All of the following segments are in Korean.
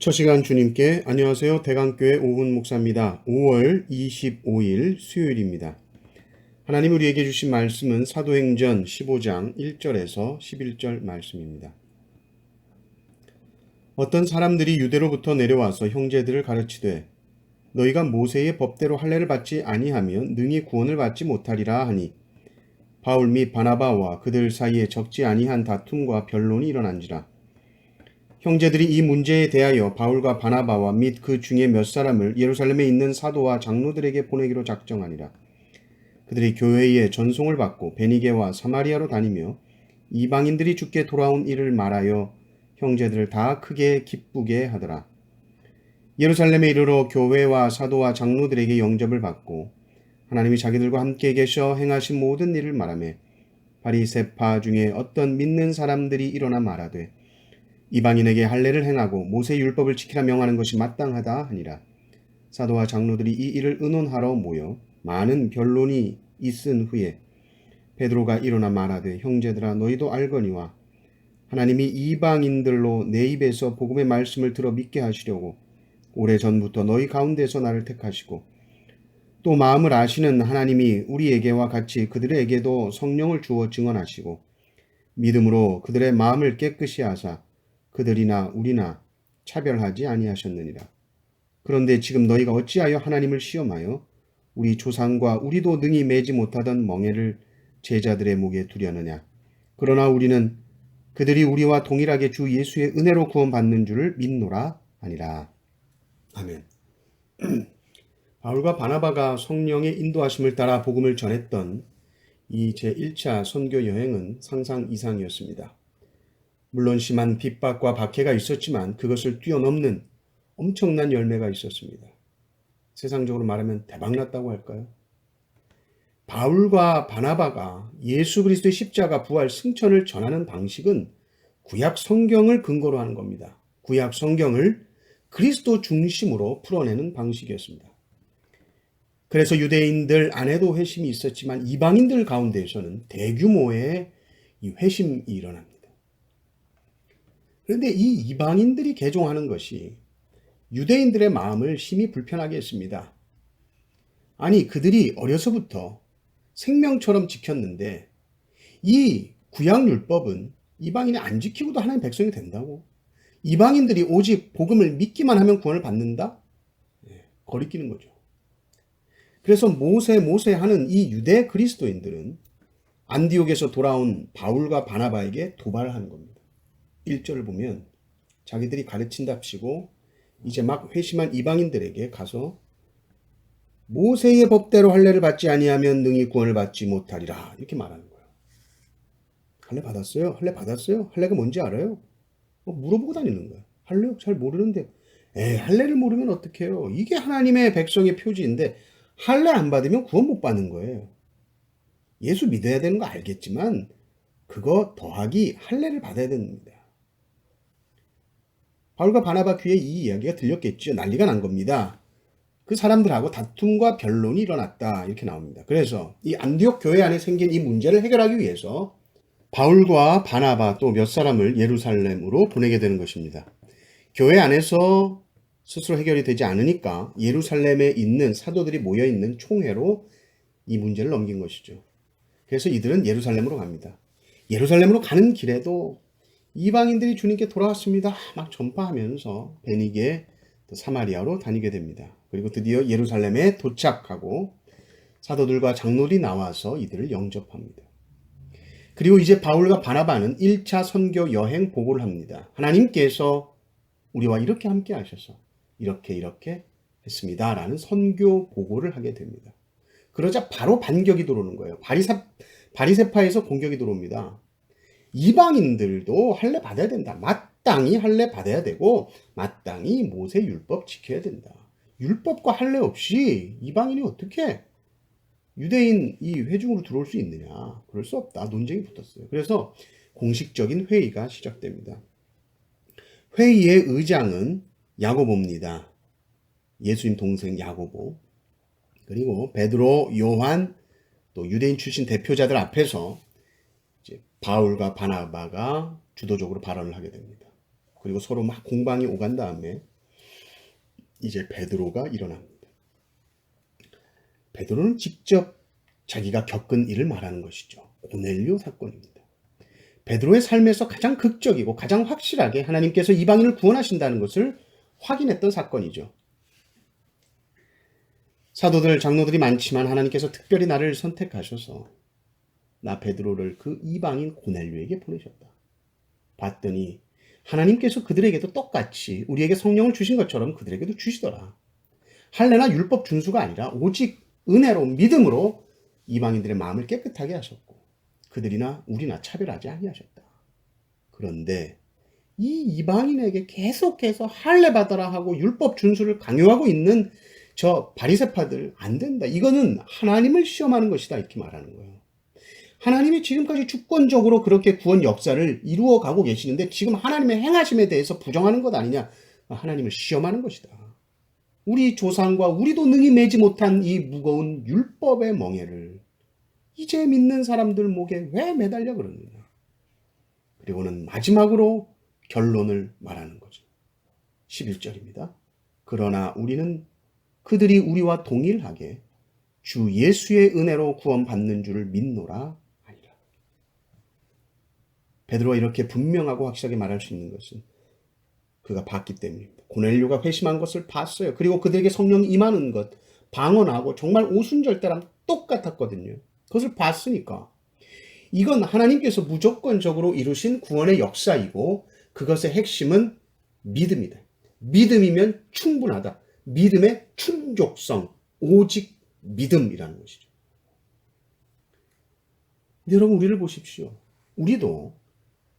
첫 시간 주님께 안녕하세요. 대강교회 오훈 목사입니다. 5월 25일 수요일입니다. 하나님 우리에게 주신 말씀은 사도행전 15장 1절에서 11절 말씀입니다. 어떤 사람들이 유대로부터 내려와서 형제들을 가르치되 너희가 모세의 법대로 할례를 받지 아니하면 능히 구원을 받지 못하리라 하니 바울 및 바나바와 그들 사이에 적지 아니한 다툼과 변론이 일어난지라. 형제들이 이 문제에 대하여 바울과 바나바와 및 그 중에 몇 사람을 예루살렘에 있는 사도와 장로들에게 보내기로 작정하니라. 그들이 교회에 전송을 받고 베니게와 사마리아로 다니며 이방인들이 주께 돌아온 일을 말하여 형제들을 다 크게 기쁘게 하더라. 예루살렘에 이르러 교회와 사도와 장로들에게 영접을 받고 하나님이 자기들과 함께 계셔 행하신 모든 일을 말하며 바리새파 중에 어떤 믿는 사람들이 일어나 말하되 이방인에게 할례를 행하고 모세 율법을 지키라 명하는 것이 마땅하다 하니라. 사도와 장로들이 이 일을 의논하러 모여 많은 변론이 있은 후에 베드로가 일어나 말하되 형제들아 너희도 알거니와 하나님이 이방인들로 내 입에서 복음의 말씀을 들어 믿게 하시려고 오래전부터 너희 가운데서 나를 택하시고 또 마음을 아시는 하나님이 우리에게와 같이 그들에게도 성령을 주어 증언하시고 믿음으로 그들의 마음을 깨끗이 하사 그들이나 우리나 차별하지 아니하셨느니라. 그런데 지금 너희가 어찌하여 하나님을 시험하여 우리 조상과 우리도 능히 매지 못하던 멍에를 제자들의 목에 두려느냐. 그러나 우리는 그들이 우리와 동일하게 주 예수의 은혜로 구원받는 줄을 믿노라 하니라. 아멘. 바울과 바나바가 성령의 인도하심을 따라 복음을 전했던 이 제1차 선교 여행은 상상 이상이었습니다. 물론 심한 핍박과 박해가 있었지만 그것을 뛰어넘는 엄청난 열매가 있었습니다. 세상적으로 말하면 대박났다고 할까요? 바울과 바나바가 예수 그리스도의 십자가 부활 승천을 전하는 방식은 구약 성경을 근거로 하는 겁니다. 구약 성경을 그리스도 중심으로 풀어내는 방식이었습니다. 그래서 유대인들 안에도 회심이 있었지만 이방인들 가운데에서는 대규모의 이 회심이 일어납니다. 그런데 이 이방인들이 개종하는 것이 유대인들의 마음을 심히 불편하게 했습니다. 아니, 그들이 어려서부터 생명처럼 지켰는데 이 구약율법은 이방인이 안 지키고도 하나님 백성이 된다고? 이방인들이 오직 복음을 믿기만 하면 구원을 받는다? 거리끼는 거죠. 그래서 모세 하는 이 유대 그리스도인들은 안디옥에서 돌아온 바울과 바나바에게 도발을 하는 겁니다. 1절을 보면 자기들이 가르친답시고 이제 막 회심한 이방인들에게 가서 모세의 법대로 할례를 받지 아니하면 능히 구원을 받지 못하리라 이렇게 말하는 거예요. 할례 받았어요? 할례 받았어요? 할례가 뭔지 알아요? 물어보고 다니는 거예요. 할례 잘 모르는데 할례를 모르면 어떡해요? 이게 하나님의 백성의 표지인데 할례 안 받으면 구원 못 받는 거예요. 예수 믿어야 되는 거 알겠지만 그거 더하기 할례를 받아야 됩니다. 바울과 바나바 귀에 이 이야기가 들렸겠죠. 난리가 난 겁니다. 그 사람들하고 다툼과 변론이 일어났다 이렇게 나옵니다. 그래서 이 안디옥 교회 안에 생긴 이 문제를 해결하기 위해서 바울과 바나바 또 몇 사람을 예루살렘으로 보내게 되는 것입니다. 교회 안에서 스스로 해결이 되지 않으니까 예루살렘에 있는 사도들이 모여있는 총회로 이 문제를 넘긴 것이죠. 그래서 이들은 예루살렘으로 갑니다. 예루살렘으로 가는 길에도 이방인들이 주님께 돌아왔습니다. 막 전파하면서 베니게 사마리아로 다니게 됩니다. 그리고 드디어 예루살렘에 도착하고 사도들과 장로들이 나와서 이들을 영접합니다. 그리고 이제 바울과 바나바는 1차 선교 여행 보고를 합니다. 하나님께서 우리와 이렇게 함께 하셔서 이렇게 했습니다. 라는 선교 보고를 하게 됩니다. 그러자 바로 반격이 들어오는 거예요. 바리새파에서 공격이 들어옵니다. 이방인들도 할례 받아야 된다. 마땅히 할례 받아야 되고 마땅히 모세 율법 지켜야 된다. 율법과 할례 없이 이방인이 어떻게 유대인 이 회중으로 들어올 수 있느냐. 그럴 수 없다. 논쟁이 붙었어요. 그래서 공식적인 회의가 시작됩니다. 회의의 의장은 야고보입니다. 예수님 동생 야고보. 그리고 베드로, 요한, 또 유대인 출신 대표자들 앞에서 이제 바울과 바나바가 주도적으로 발언을 하게 됩니다. 그리고 서로 막 공방이 오간 다음에 이제 베드로가 일어납니다. 베드로는 직접 자기가 겪은 일을 말하는 것이죠. 고넬료 사건입니다. 베드로의 삶에서 가장 극적이고 가장 확실하게 하나님께서 이방인을 구원하신다는 것을 확인했던 사건이죠. 사도들, 장로들이 많지만 하나님께서 특별히 나를 선택하셔서 나 베드로를 그 이방인 고넬료에게 보내셨다. 봤더니 하나님께서 그들에게도 똑같이 우리에게 성령을 주신 것처럼 그들에게도 주시더라. 할례나 율법 준수가 아니라 오직 은혜로 믿음으로 이방인들의 마음을 깨끗하게 하셨고 그들이나 우리나 차별하지 아니하셨다. 그런데 이 이방인에게 계속해서 할례 받아라 하고 율법 준수를 강요하고 있는 저 바리새파들 안 된다. 이거는 하나님을 시험하는 것이다. 이렇게 말하는 거예요. 하나님이 지금까지 주권적으로 그렇게 구원 역사를 이루어 가고 계시는데 지금 하나님의 행하심에 대해서 부정하는 것 아니냐. 하나님을 시험하는 것이다. 우리 조상과 우리도 능히 매지 못한 이 무거운 율법의 멍에를 이제 믿는 사람들 목에 왜 매달려 그러느냐. 그리고는 마지막으로 결론을 말하는 거죠. 11절입니다. 그러나 우리는 그들이 우리와 동일하게 주 예수의 은혜로 구원받는 줄을 믿노라 하니라. 베드로가 이렇게 분명하고 확실하게 말할 수 있는 것은 그가 봤기 때문입니다. 고넬료가 회심한 것을 봤어요. 그리고 그들에게 성령이 임하는 것, 방언하고 정말 오순절대랑 똑같았거든요. 그것을 봤으니까 이건 하나님께서 무조건적으로 이루신 구원의 역사이고 그것의 핵심은 믿음이다. 믿음이면 충분하다. 믿음의 충족성, 오직 믿음이라는 것이죠. 여러분 우리를 보십시오. 우리도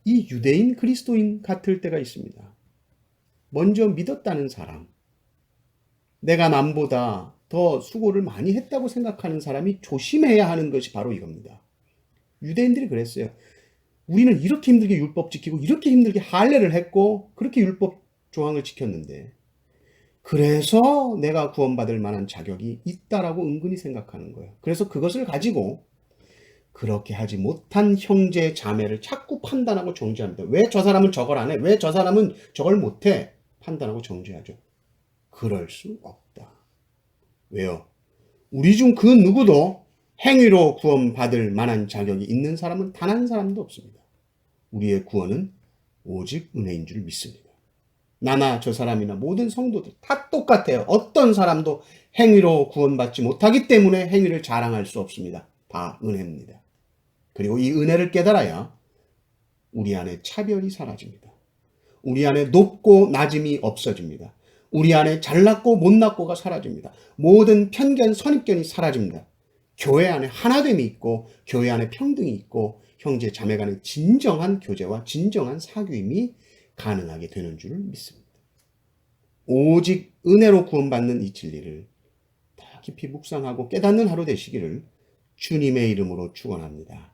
이 유대인 그리스도인 같을 때가 있습니다. 먼저 믿었다는 사람, 내가 남보다 더 수고를 많이 했다고 생각하는 사람이 조심해야 하는 것이 바로 이겁니다. 유대인들이 그랬어요. 우리는 이렇게 힘들게 율법 지키고 이렇게 힘들게 할례를 했고 그렇게 율법 조항을 지켰는데 그래서 내가 구원받을 만한 자격이 있다라고 은근히 생각하는 거예요. 그래서 그것을 가지고 그렇게 하지 못한 형제 자매를 자꾸 판단하고 정죄합니다. 왜 저 사람은 저걸 안 해? 왜 저 사람은 저걸 못해? 판단하고 정죄하죠. 그럴 수 없다. 왜요? 우리 중 그 누구도 행위로 구원받을 만한 자격이 있는 사람은 단 한 사람도 없습니다. 우리의 구원은 오직 은혜인 줄 믿습니다. 나나 저 사람이나 모든 성도들 다 똑같아요. 어떤 사람도 행위로 구원받지 못하기 때문에 행위를 자랑할 수 없습니다. 다 은혜입니다. 그리고 이 은혜를 깨달아야 우리 안에 차별이 사라집니다. 우리 안에 높고 낮음이 없어집니다. 우리 안에 잘났고 못났고가 사라집니다. 모든 편견, 선입견이 사라집니다. 교회 안에 하나됨이 있고 교회 안에 평등이 있고 형제 자매 간의 진정한 교제와 진정한 사귐이 가능하게 되는 줄을 믿습니다. 오직 은혜로 구원받는 이 진리를 더 깊이 묵상하고 깨닫는 하루 되시기를 주님의 이름으로 축원합니다.